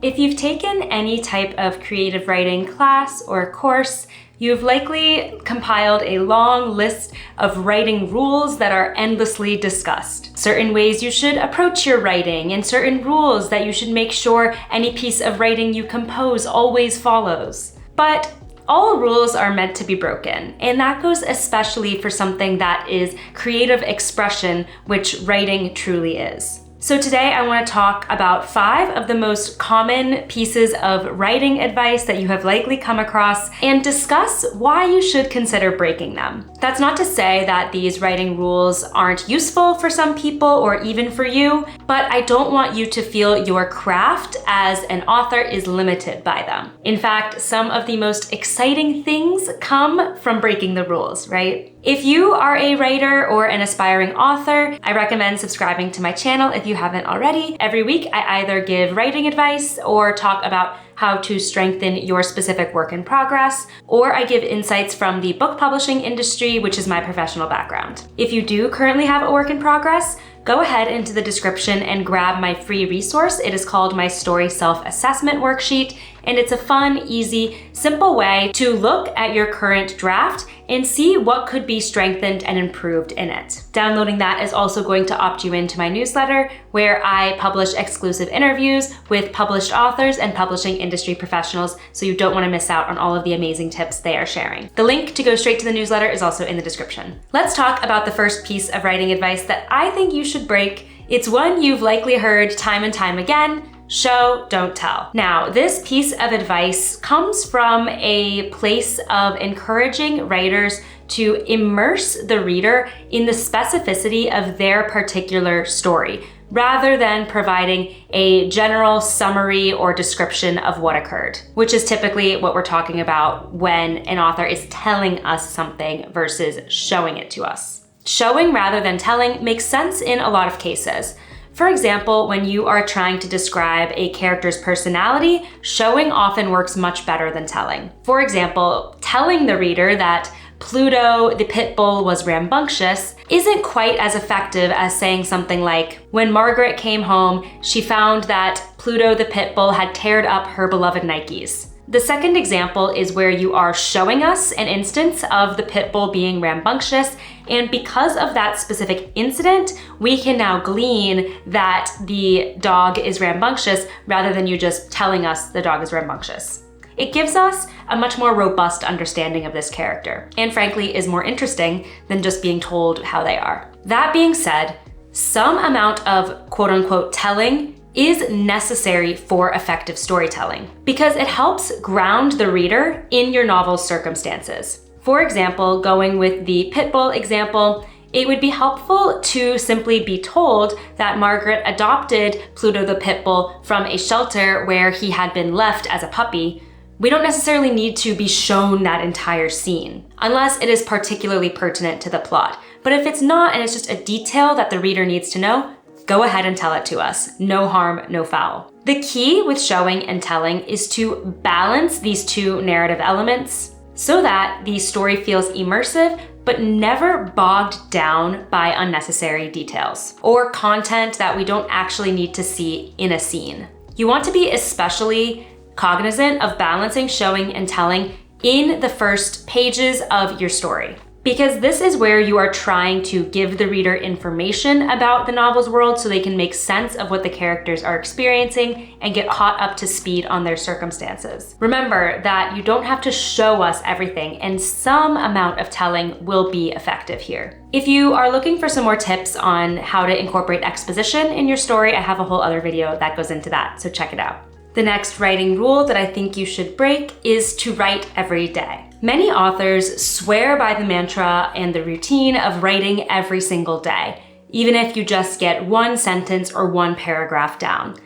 If you've taken any type of creative writing class or course, you've likely compiled a long list of writing rules that are endlessly discussed. Certain ways you should approach your writing and certain rules that you should make sure any piece of writing you compose always follows. But all rules are meant to be broken, and that goes especially for something that is creative expression, which writing truly is. So today I want to talk about 5 of the most common pieces of writing advice that you have likely come across and discuss why you should consider breaking them. That's not to say that these writing rules aren't useful for some people or even for you, but I don't want you to feel your craft as an author is limited by them. In fact, some of the most exciting things come from breaking the rules, right? If you are a writer or an aspiring author, I recommend subscribing to my channel if you haven't already. Every week, I either give writing advice or talk about how to strengthen your specific work in progress, or I give insights from the book publishing industry, which is my professional background. If you do currently have a work in progress, go ahead into the description and grab my free resource. It is called my Story Self-Assessment Worksheet, and it's a fun, easy, simple way to look at your current draft and see what could be strengthened and improved in it. Downloading that is also going to opt you into my newsletter, where I publish exclusive interviews with published authors and publishing industry professionals, so you don't want to miss out on all of the amazing tips they are sharing. The link to go straight to the newsletter is also in the description. Let's talk about the first piece of writing advice that I think you should break. It's one you've likely heard time and time again: show, don't tell. Now, this piece of advice comes from a place of encouraging writers to immerse the reader in the specificity of their particular story, rather than providing a general summary or description of what occurred, which is typically what we're talking about when an author is telling us something versus showing it to us. Showing rather than telling makes sense in a lot of cases. For example, when you are trying to describe a character's personality, showing often works much better than telling. For example, telling the reader that Pluto the pit bull was rambunctious isn't quite as effective as saying something like, when Margaret came home, she found that Pluto the pit bull had teared up her beloved Nikes. The second example is where you are showing us an instance of the pit bull being rambunctious, and because of that specific incident, we can now glean that the dog is rambunctious rather than you just telling us the dog is rambunctious. It gives us a much more robust understanding of this character, and frankly is more interesting than just being told how they are. That being said, some amount of quote-unquote telling is necessary for effective storytelling because it helps ground the reader in your novel's circumstances. For example, going with the pit bull example, it would be helpful to simply be told that Margaret adopted Pluto the pit bull from a shelter where he had been left as a puppy. We don't necessarily need to be shown that entire scene, unless it is particularly pertinent to the plot. But if it's not and it's just a detail that the reader needs to know, go ahead and tell it to us. No harm, no foul. The key with showing and telling is to balance these two narrative elements so that the story feels immersive, but never bogged down by unnecessary details or content that we don't actually need to see in a scene. You want to be especially cognizant of balancing showing and telling in the first pages of your story, because this is where you are trying to give the reader information about the novel's world so they can make sense of what the characters are experiencing and get caught up to speed on their circumstances. Remember that you don't have to show us everything, and some amount of telling will be effective here. If you are looking for some more tips on how to incorporate exposition in your story, I have a whole other video that goes into that, so check it out. The next writing rule that I think you should break is to write every day. Many authors swear by the mantra and the routine of writing every single day, even if you just get one sentence or one paragraph down.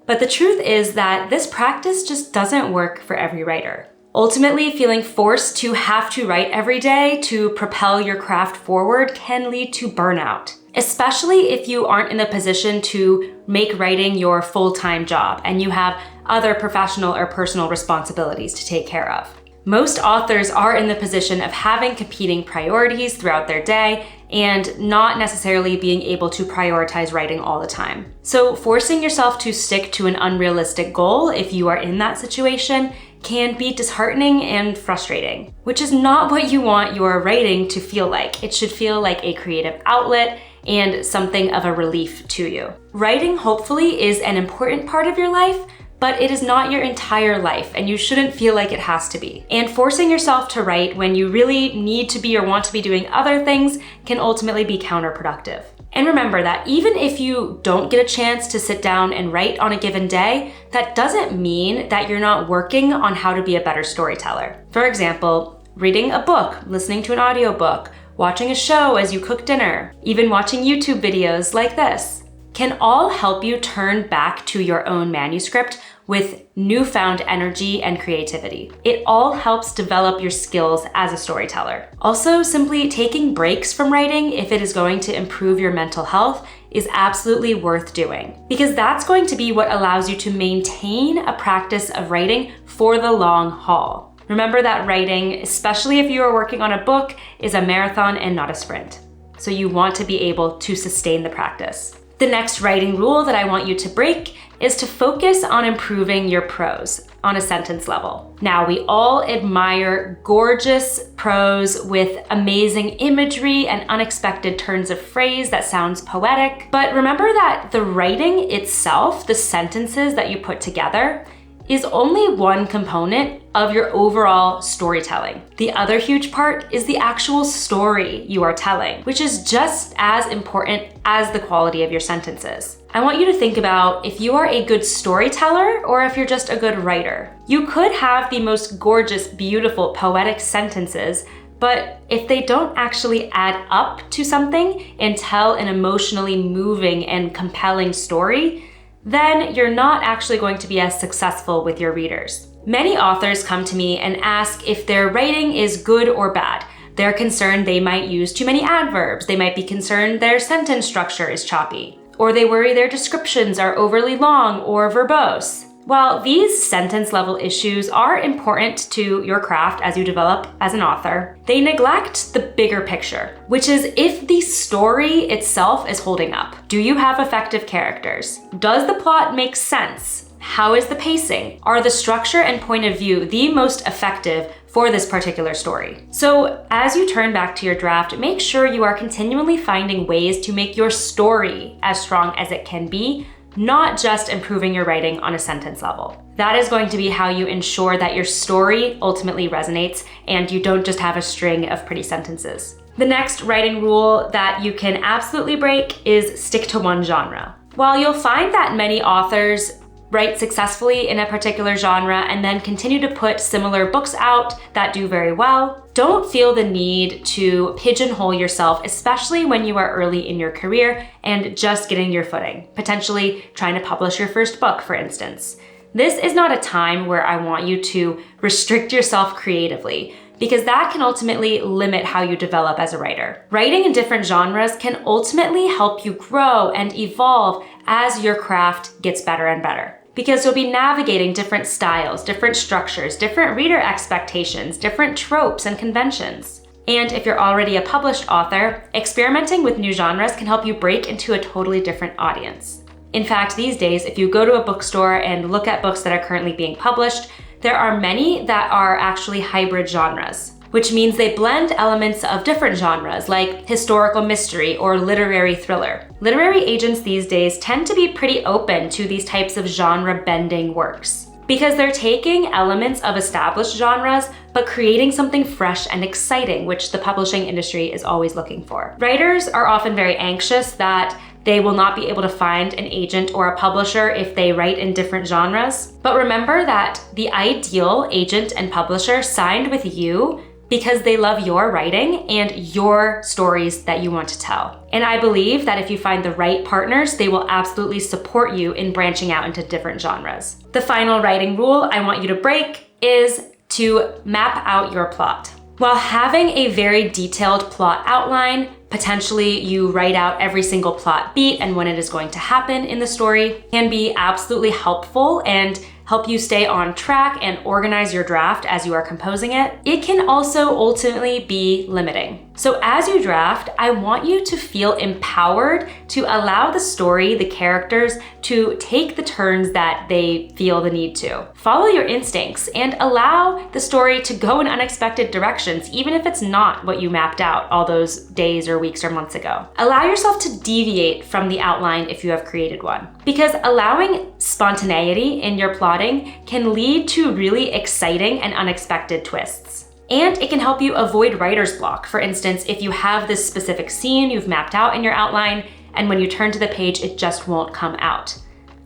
But the truth is that this practice just doesn't work for every writer. Ultimately, feeling forced to have to write every day to propel your craft forward can lead to burnout, especially if you aren't in the position to make writing your full-time job and you have other professional or personal responsibilities to take care of. Most authors are in the position of having competing priorities throughout their day, and not necessarily being able to prioritize writing all the time. So forcing yourself to stick to an unrealistic goal if you are in that situation can be disheartening and frustrating, which is not what you want your writing to feel like. It should feel like a creative outlet and something of a relief to you. Writing, hopefully, is an important part of your life, but it is not your entire life, and you shouldn't feel like it has to be. And forcing yourself to write when you really need to be or want to be doing other things can ultimately be counterproductive. And remember that even if you don't get a chance to sit down and write on a given day, that doesn't mean that you're not working on how to be a better storyteller. For example, reading a book, listening to an audiobook, watching a show as you cook dinner, even watching YouTube videos like this, can all help you turn back to your own manuscript with newfound energy and creativity. It all helps develop your skills as a storyteller. Also, simply taking breaks from writing, if it is going to improve your mental health, is absolutely worth doing, because that's going to be what allows you to maintain a practice of writing for the long haul. Remember that writing, especially if you are working on a book, is a marathon and not a sprint. So you want to be able to sustain the practice. The next writing rule that I want you to break is to focus on improving your prose on a sentence level. Now, we all admire gorgeous prose with amazing imagery and unexpected turns of phrase that sounds poetic, but remember that the writing itself, the sentences that you put together, is only one component of your overall storytelling. The other huge part is the actual story you are telling, which is just as important as the quality of your sentences. I want you to think about if you are a good storyteller or if you're just a good writer. You could have the most gorgeous, beautiful, poetic sentences, but if they don't actually add up to something and tell an emotionally moving and compelling story, then you're not actually going to be as successful with your readers. Many authors come to me and ask if their writing is good or bad. They're concerned they might use too many adverbs. They might be concerned their sentence structure is choppy, or they worry their descriptions are overly long or verbose. While these sentence level issues are important to your craft as you develop as an author, they neglect the bigger picture, which is if the story itself is holding up. Do you have effective characters? Does the plot make sense? How is the pacing? Are the structure and point of view the most effective for this particular story? So as you turn back to your draft, make sure you are continually finding ways to make your story as strong as it can be, not just improving your writing on a sentence level. That is going to be how you ensure that your story ultimately resonates and you don't just have a string of pretty sentences. The next writing rule that you can absolutely break is stick to one genre. While you'll find that many authors write successfully in a particular genre and then continue to put similar books out that do very well, don't feel the need to pigeonhole yourself, especially when you are early in your career and just getting your footing, potentially trying to publish your first book, for instance. This is not a time where I want you to restrict yourself creatively, because that can ultimately limit how you develop as a writer. Writing in different genres can ultimately help you grow and evolve as your craft gets better and better, because you'll be navigating different styles, different structures, different reader expectations, different tropes and conventions. And if you're already a published author, experimenting with new genres can help you break into a totally different audience. In fact, these days, if you go to a bookstore and look at books that are currently being published, there are many that are actually hybrid genres, which means they blend elements of different genres like historical mystery or literary thriller. Literary agents these days tend to be pretty open to these types of genre-bending works because they're taking elements of established genres but creating something fresh and exciting, which the publishing industry is always looking for. Writers are often very anxious that they will not be able to find an agent or a publisher if they write in different genres. But remember that the ideal agent and publisher signed with you because they love your writing and your stories that you want to tell. And I believe that if you find the right partners, they will absolutely support you in branching out into different genres. The final writing rule I want you to break is to map out your plot. While having a very detailed plot outline, potentially you write out every single plot beat and when it is going to happen in the story, can be absolutely helpful and help you stay on track and organize your draft as you are composing it, it can also ultimately be limiting. So as you draft, I want you to feel empowered to allow the story, the characters, to take the turns that they feel the need to. Follow your instincts and allow the story to go in unexpected directions, even if it's not what you mapped out all those days or weeks or months ago. Allow yourself to deviate from the outline if you have created one, because allowing spontaneity in your plotting can lead to really exciting and unexpected twists. And it can help you avoid writer's block. For instance, if you have this specific scene you've mapped out in your outline, and when you turn to the page, it just won't come out.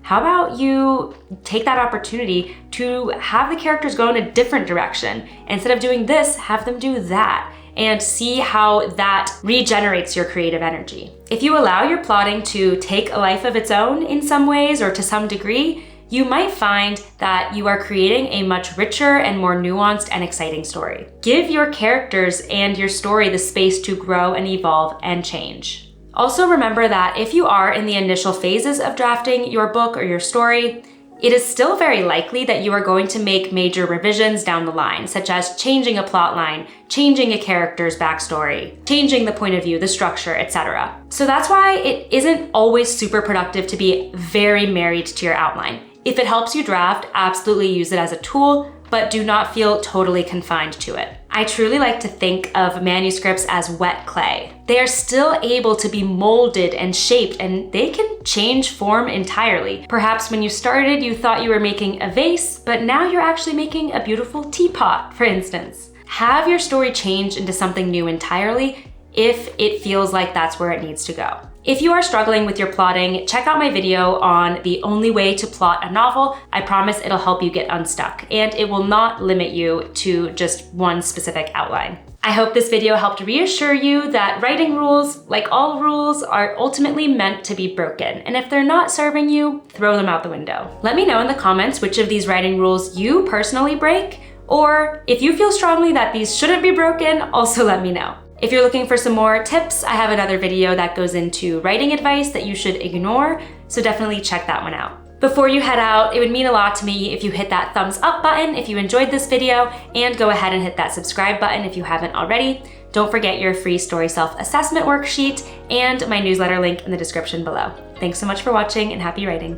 How about you take that opportunity to have the characters go in a different direction? Instead of doing this, have them do that, and see how that regenerates your creative energy. If you allow your plotting to take a life of its own in some ways or to some degree, you might find that you are creating a much richer and more nuanced and exciting story. Give your characters and your story the space to grow and evolve and change. Also remember that if you are in the initial phases of drafting your book or your story, it is still very likely that you are going to make major revisions down the line, such as changing a plot line, changing a character's backstory, changing the point of view, the structure, etc. So that's why it isn't always super productive to be very married to your outline. If it helps you draft, absolutely use it as a tool, but do not feel totally confined to it. I truly like to think of manuscripts as wet clay. They are still able to be molded and shaped, and they can change form entirely. Perhaps when you started, you thought you were making a vase, but now you're actually making a beautiful teapot, for instance. Have your story change into something new entirely if it feels like that's where it needs to go. If you are struggling with your plotting, check out my video on the only way to plot a novel. I promise it'll help you get unstuck, and it will not limit you to just one specific outline. I hope this video helped reassure you that writing rules, like all rules, are ultimately meant to be broken, and if they're not serving you, throw them out the window. Let me know in the comments which of these writing rules you personally break, or if you feel strongly that these shouldn't be broken, also let me know. If you're looking for some more tips, I have another video that goes into writing advice that you should ignore, so definitely check that one out. Before you head out, it would mean a lot to me if you hit that thumbs up button if you enjoyed this video, and go ahead and hit that subscribe button if you haven't already. Don't forget your free story self-assessment worksheet and my newsletter link in the description below. Thanks so much for watching, and happy writing.